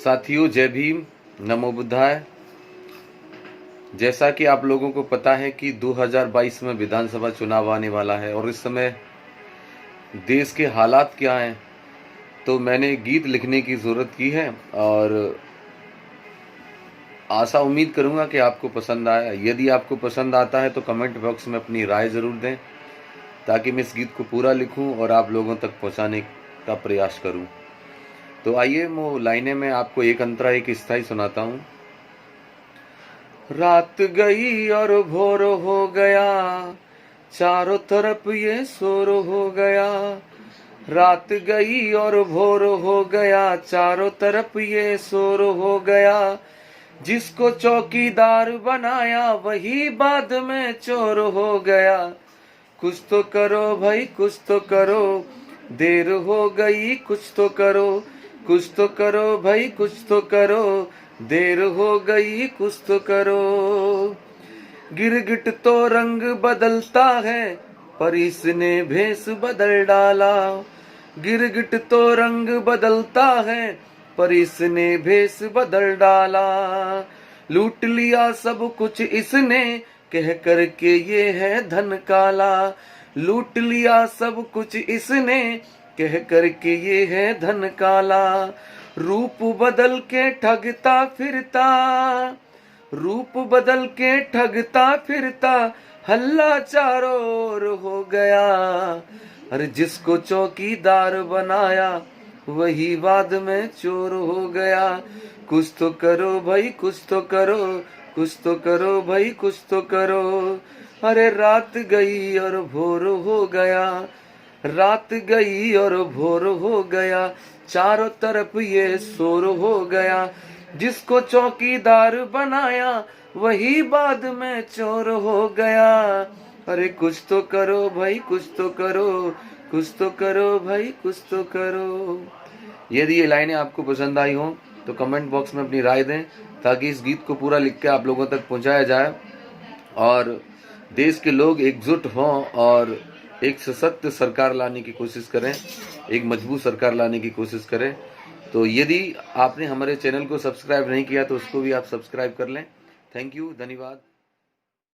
साथियों, जय भीम, नमो बुद्धाय। जैसा कि आप लोगों को पता है कि 2022 में विधानसभा चुनाव आने वाला है और इस समय देश के हालात क्या हैं, तो मैंने गीत लिखने की ज़रूरत की है और आशा उम्मीद करूंगा कि आपको पसंद आए। यदि आपको पसंद आता है तो कमेंट बॉक्स में अपनी राय ज़रूर दें ताकि मैं इस गीत को पूरा लिखूं और आप लोगों तक पहुंचाने का प्रयास करूं। तो आइए वो लाइनें मैं आपको एक अंतरा एक स्थाई सुनाता हूं। रात गई और भोर हो गया, चारों तरफ ये शोर हो गया। रात गई और भोर हो गया, चारों तरफ ये शोर हो गया। जिसको चौकीदार बनाया वही बाद में चोर हो गया। कुछ तो करो भाई, कुछ तो करो, देर हो गई, कुछ तो करो। कुछ तो करो भाई, कुछ तो करो, देर हो गई, कुछ तो करो। गिरगिट तो रंग बदलता है पर इसने भेष बदल डाला। गिरगिट तो रंग बदलता है पर इसने भेष बदल डाला। लूट लिया सब कुछ इसने कह करके ये है धन काला। लूट लिया सब कुछ इसने कह करके ये है धन काला। रूप बदल के ठगता फिरता, रूप बदल के ठगता फिरता, हल्ला चारों ओर हो गया। अरे जिसको चौकीदार बनाया वही बाद में चोर हो गया। कुछ तो करो भाई, कुछ तो करो, कुछ तो करो भाई, कुछ तो करो। अरे रात गई और भोर हो गया, रात गई और भोर हो गया। चारों तरफ ये शोर हो गया। जिसको चौकीदार बनाया वही बाद में चोर हो गया। अरे कुछ तो करो भाई, कुछ तो करो, कुछ तो करो भाई, कुछ तो करो। यदि ये लाइनें आपको पसंद आई हो तो कमेंट बॉक्स में अपनी राय दें ताकि इस गीत को पूरा लिख के आप लोगों तक पहुंचाया जाए और देश के लोग एकजुट हों और एक सशक्त सरकार लाने की कोशिश करें, एक मजबूत सरकार लाने की कोशिश करें। तो यदि आपने हमारे चैनल को सब्सक्राइब नहीं किया तो उसको भी आप सब्सक्राइब कर लें। थैंक यू, धन्यवाद।